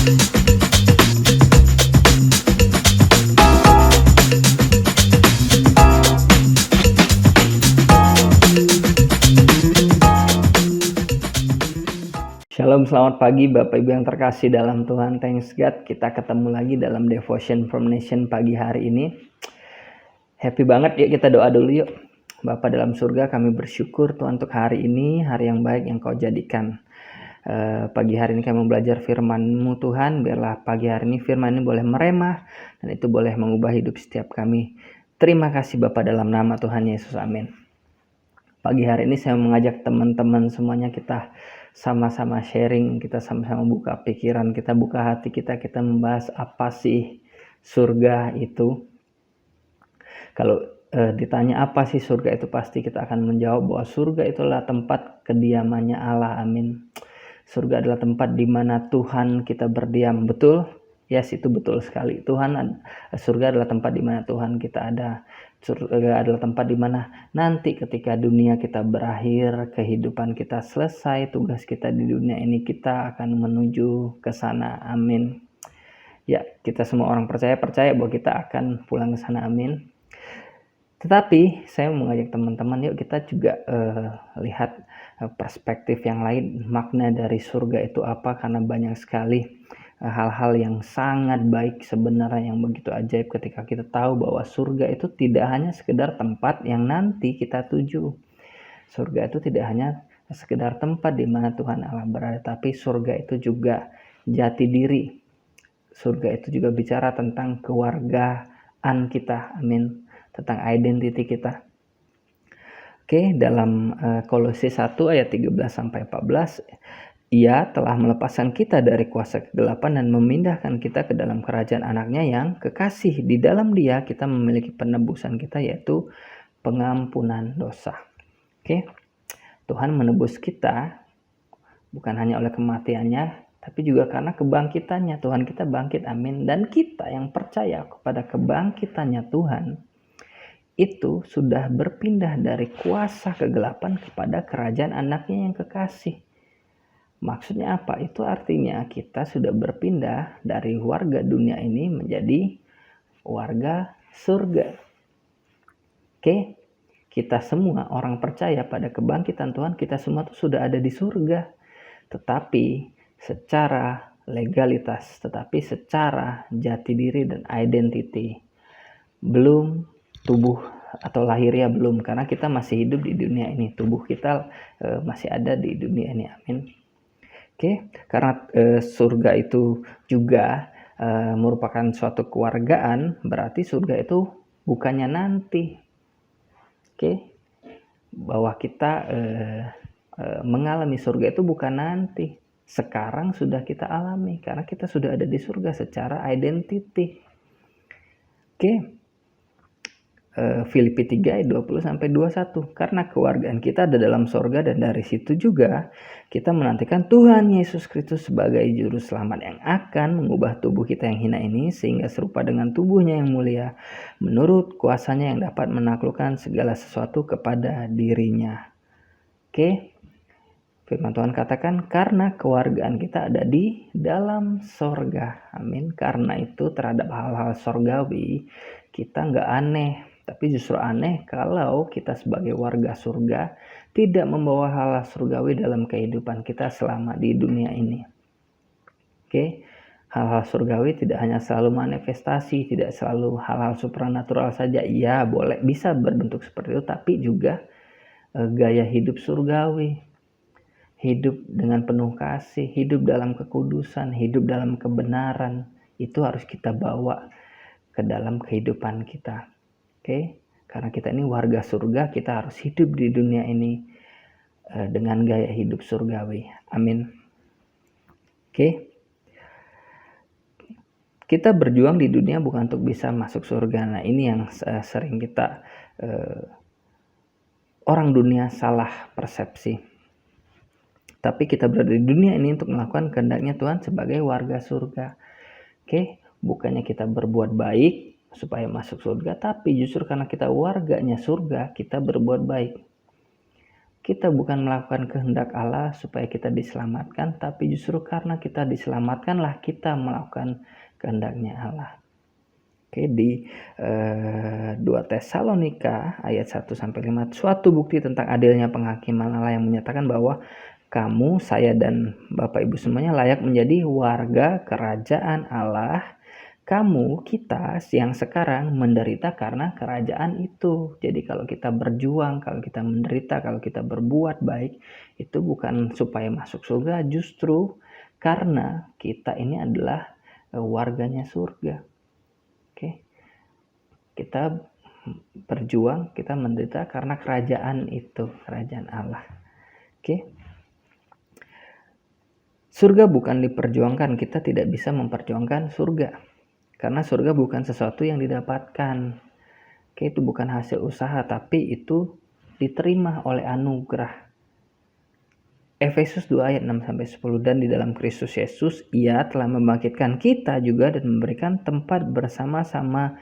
Shalom, selamat pagi Bapak Ibu yang terkasih dalam Tuhan. Thanks God, kita ketemu lagi dalam Devotion from Nation pagi hari ini. Happy banget, yuk kita doa dulu yuk. Bapa dalam surga, kami bersyukur Tuhan untuk hari ini, hari yang baik yang Kau jadikan. Pagi hari ini kami belajar firman-Mu Tuhan, biarlah pagi hari ini firman ini boleh meremah dan itu boleh mengubah hidup setiap kami. Terima kasih Bapa dalam nama Tuhan Yesus, amin. Pagi hari ini saya mengajak teman-teman semuanya kita sama-sama sharing, kita sama-sama buka pikiran, kita buka hati kita membahas apa sih surga itu. Kalau ditanya apa sih surga itu, pasti kita akan menjawab bahwa surga itulah tempat kediamannya Allah, amin. Surga adalah tempat di mana Tuhan kita berdiam, betul? Yes, itu betul sekali. Surga adalah tempat di mana Tuhan kita ada. Surga adalah tempat di mana nanti ketika dunia kita berakhir, kehidupan kita selesai, tugas kita di dunia ini, kita akan menuju ke sana. Amin. Ya, kita semua orang percaya bahwa kita akan pulang ke sana. Amin. Tetapi saya mengajak teman-teman, yuk kita juga lihat perspektif yang lain, makna dari surga itu apa, karena banyak sekali hal-hal yang sangat baik sebenarnya, yang begitu ajaib ketika kita tahu bahwa surga itu tidak hanya sekedar tempat yang nanti kita tuju. Surga itu tidak hanya sekedar tempat di mana Tuhan Allah berada, tapi surga itu juga jati diri. Surga itu juga bicara tentang kewargaan kita, amin, tentang identiti kita. Oke, dalam Kolose 1 ayat 13-14, Ia telah melepaskan kita dari kuasa kegelapan dan memindahkan kita ke dalam kerajaan anaknya yang kekasih. Di dalam Dia kita memiliki penebusan kita, yaitu pengampunan dosa. Oke, Tuhan menebus kita bukan hanya oleh kematiannya, tapi juga karena kebangkitannya. Tuhan kita bangkit, amin. Dan kita yang percaya kepada kebangkitannya Tuhan, itu sudah berpindah dari kuasa kegelapan kepada kerajaan anaknya yang kekasih. Maksudnya apa? Itu artinya kita sudah berpindah dari warga dunia ini menjadi warga surga. Oke, kita semua orang percaya pada kebangkitan Tuhan, kita semua tuh sudah ada di surga. Tetapi secara legalitas, tetapi secara jati diri dan identity belum, tubuh atau lahiriah belum, karena kita masih hidup di dunia ini. Tubuh kita masih ada di dunia ini, amin. Oke, karena surga itu juga merupakan suatu kewargaan, berarti surga itu bukannya nanti. Oke, bahwa kita mengalami surga itu bukan nanti, sekarang sudah kita alami, karena kita sudah ada di surga secara identity. Oke, Filipi 3 ayat 20-21, karena kewargaan kita ada dalam sorga, dan dari situ juga kita menantikan Tuhan Yesus Kristus sebagai juru selamat yang akan mengubah tubuh kita yang hina ini sehingga serupa dengan tubuhnya yang mulia, menurut kuasanya yang dapat menaklukkan segala sesuatu kepada dirinya. Oke, firman Tuhan katakan karena kewargaan kita ada di dalam sorga, amin. Karena itu terhadap hal-hal sorgawi kita nggak aneh, tapi justru aneh kalau kita sebagai warga surga tidak membawa hal-hal surgawi dalam kehidupan kita selama di dunia ini. Oke, hal-hal surgawi tidak hanya selalu manifestasi, tidak selalu hal-hal supranatural saja. Iya, boleh, bisa berbentuk seperti itu, tapi juga gaya hidup surgawi. Hidup dengan penuh kasih, hidup dalam kekudusan, hidup dalam kebenaran, itu harus kita bawa ke dalam kehidupan kita. Oke, karena kita ini warga surga, kita harus hidup di dunia ini dengan gaya hidup surgawi. Amin. Oke, kita berjuang di dunia bukan untuk bisa masuk surga. Nah, ini yang sering kita orang dunia salah persepsi. Tapi kita berada di dunia ini untuk melakukan kehendaknya Tuhan sebagai warga surga. Oke, bukannya kita berbuat baik supaya masuk surga, tapi justru karena kita warganya surga, kita berbuat baik. kita bukan melakukan kehendak Allah supaya kita diselamatkan, tapi justru karena kita diselamatkanlah kita melakukan kehendaknya Allah. Oke, di 2 Tesalonika ayat 1-5, suatu bukti tentang adilnya penghakiman Allah yang menyatakan bahwa kamu, saya, dan Bapak Ibu semuanya layak menjadi warga kerajaan Allah. Kamu, kita yang sekarang menderita karena kerajaan itu. Jadi kalau kita berjuang, kalau kita menderita, kalau kita berbuat baik, itu bukan supaya masuk surga, justru karena kita ini adalah warganya surga. Oke. Kita berjuang, kita menderita karena kerajaan itu, kerajaan Allah. Oke. Surga bukan diperjuangkan, kita tidak bisa memperjuangkan surga. Karena surga bukan sesuatu yang didapatkan. Oke, itu bukan hasil usaha, tapi itu diterima oleh anugerah. Efesus 2 ayat 6-10, dan di dalam Kristus Yesus Ia telah membangkitkan kita juga dan memberikan tempat bersama-sama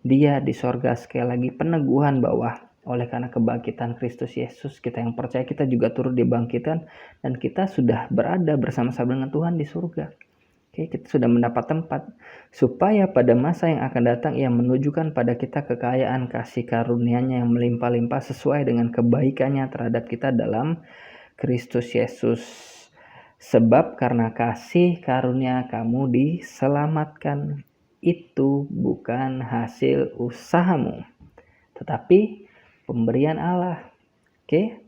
Dia di sorga. Sekali lagi peneguhan bahwa oleh karena kebangkitan Kristus Yesus, kita yang percaya kita juga turut dibangkitkan dan kita sudah berada bersama-sama dengan Tuhan di surga. Oke, kita sudah mendapat tempat supaya pada masa yang akan datang Ia menunjukkan pada kita kekayaan kasih karunia-Nya yang melimpah-limpah sesuai dengan kebaikannya terhadap kita dalam Kristus Yesus. Sebab karena kasih karunia kamu diselamatkan. Itu bukan hasil usahamu, tetapi pemberian Allah. Oke?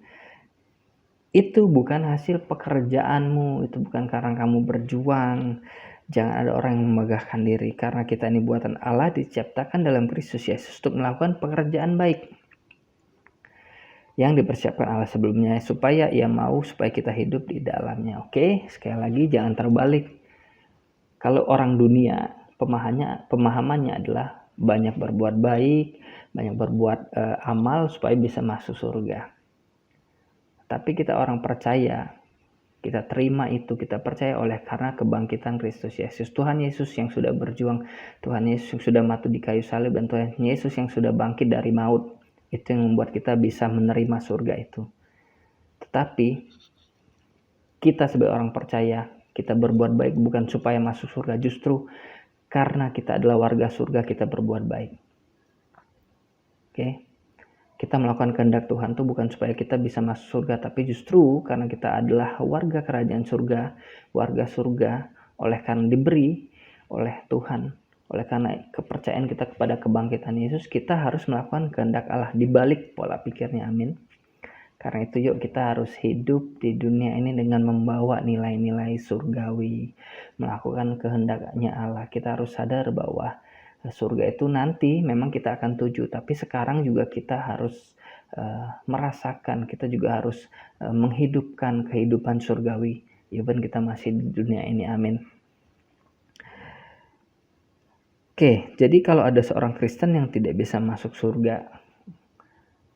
Itu bukan hasil pekerjaanmu, itu bukan karena kamu berjuang. Jangan ada orang yang memegahkan diri, karena kita ini buatan Allah, diciptakan dalam Kristus Yesus untuk melakukan pekerjaan baik yang dipersiapkan Allah sebelumnya supaya Ia mau supaya kita hidup di dalamnya. Oke, sekali lagi jangan terbalik. Kalau orang dunia pemahamannya adalah banyak berbuat baik, banyak berbuat amal supaya bisa masuk surga. Tapi kita orang percaya, kita terima itu, kita percaya oleh karena kebangkitan Kristus Yesus. Tuhan Yesus yang sudah berjuang, Tuhan Yesus yang sudah mati di kayu salib, dan Tuhan Yesus yang sudah bangkit dari maut. Itu yang membuat kita bisa menerima surga itu. Tetapi kita sebagai orang percaya, kita berbuat baik bukan supaya masuk surga, justru karena kita adalah warga surga, kita berbuat baik. Oke. Kita melakukan kehendak Tuhan itu bukan supaya kita bisa masuk surga, tapi justru karena kita adalah warga kerajaan surga, warga surga, oleh karena diberi oleh Tuhan, oleh karena kepercayaan kita kepada kebangkitan Yesus, kita harus melakukan kehendak Allah di balik pola pikirnya. Amin. Karena itu yuk kita harus hidup di dunia ini dengan membawa nilai-nilai surgawi, melakukan kehendaknya Allah. Kita harus sadar bahwa surga itu nanti memang kita akan tuju, tapi sekarang juga kita harus merasakan, kita juga harus menghidupkan kehidupan surgawi even kita masih di dunia ini. Amin. Oke, jadi kalau ada seorang Kristen yang tidak bisa masuk surga,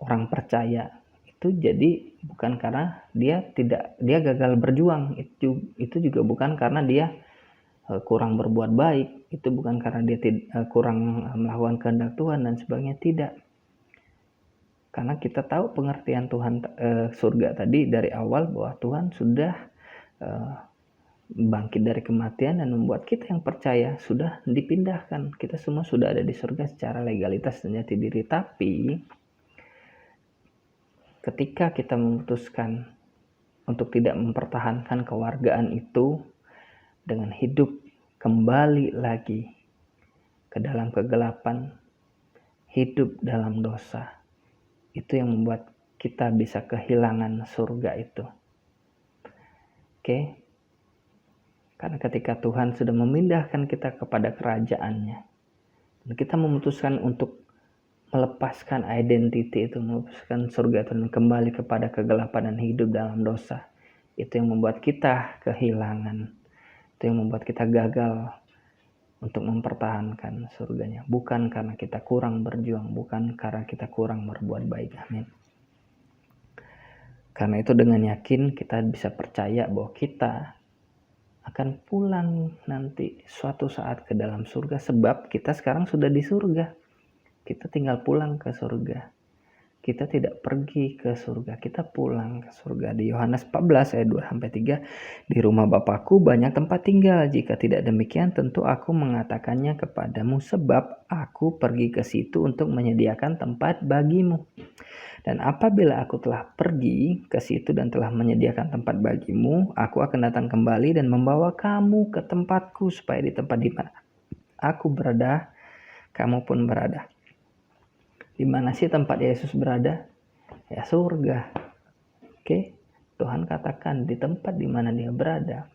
orang percaya, itu jadi bukan karena dia gagal berjuang, itu juga bukan karena dia kurang berbuat baik, itu bukan karena dia kurang melakukan kehendak Tuhan dan sebagainya, tidak. Karena kita tahu pengertian Tuhan surga tadi dari awal bahwa Tuhan sudah bangkit dari kematian dan membuat kita yang percaya sudah dipindahkan. Kita semua sudah ada di surga secara legalitas dan jati diri. Tapi ketika kita memutuskan untuk tidak mempertahankan kewargaan itu dengan hidup kembali lagi ke dalam kegelapan, hidup dalam dosa, itu yang membuat kita bisa kehilangan surga itu. Oke? Karena ketika Tuhan sudah memindahkan kita kepada kerajaannya, dan kita memutuskan untuk melepaskan identity itu, melepaskan surga itu dan kembali kepada kegelapan dan hidup dalam dosa, itu yang membuat kita kehilangan. Itu yang membuat kita gagal untuk mempertahankan surganya. Bukan karena kita kurang berjuang, bukan karena kita kurang berbuat baik. Amin. Karena itu dengan yakin kita bisa percaya bahwa kita akan pulang nanti suatu saat ke dalam surga, sebab kita sekarang sudah di surga. Kita tinggal pulang ke surga. kita tidak pergi ke surga, kita pulang ke surga. Di Yohanes 14 ayat 2-3, di rumah Bapakku banyak tempat tinggal. Jika tidak demikian, tentu aku mengatakannya kepadamu, sebab aku pergi ke situ untuk menyediakan tempat bagimu. Dan apabila aku telah pergi ke situ dan telah menyediakan tempat bagimu, aku akan datang kembali dan membawa kamu ke tempatku, supaya di tempat di mana aku berada, kamu pun berada. Di mana sih tempat Yesus berada? Ya, surga. Oke, Tuhan katakan di tempat di mana dia berada,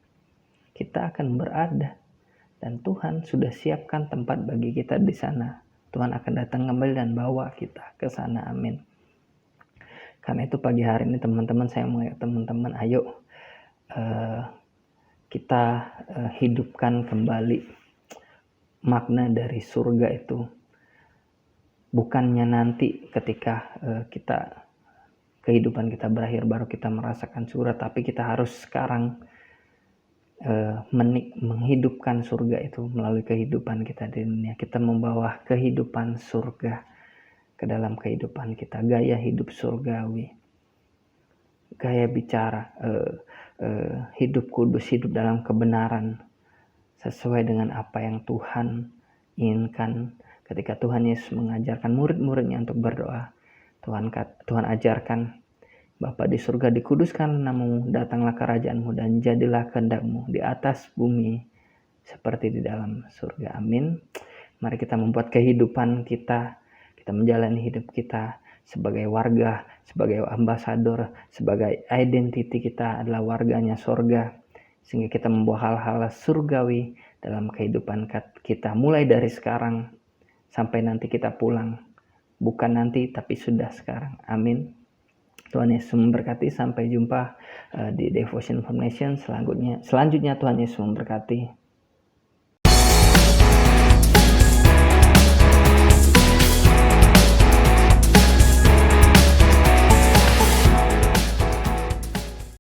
kita akan berada. Dan Tuhan sudah siapkan tempat bagi kita di sana. Tuhan akan datang kembali dan bawa kita ke sana. Amin. Karena itu pagi hari ini teman-teman, saya mengajak teman-teman, ayo kita hidupkan kembali makna dari surga itu. Bukannya nanti ketika kehidupan kita berakhir baru kita merasakan surga, tapi kita harus sekarang menghidupkan surga itu melalui kehidupan kita di dunia. Kita membawa kehidupan surga ke dalam kehidupan kita, gaya hidup surgawi, gaya bicara, hidup kudus, hidup dalam kebenaran sesuai dengan apa yang Tuhan inginkan. Ketika Tuhan Yesus mengajarkan murid-muridnya untuk berdoa, Tuhan ajarkan, Bapa di surga, dikuduskan namamu, datanglah kerajaanmu, dan jadilah kehendakmu di atas bumi seperti di dalam surga. Amin. Mari kita membuat kehidupan kita menjalani hidup kita sebagai warga, sebagai ambasador, sebagai identiti kita adalah warganya surga, sehingga kita membawa hal-hal surgawi dalam kehidupan kita, mulai dari sekarang sampai nanti kita pulang. Bukan nanti, tapi sudah sekarang. Amin. Tuhan Yesus memberkati. Sampai jumpa di Devotion Formation selanjutnya. Tuhan Yesus memberkati.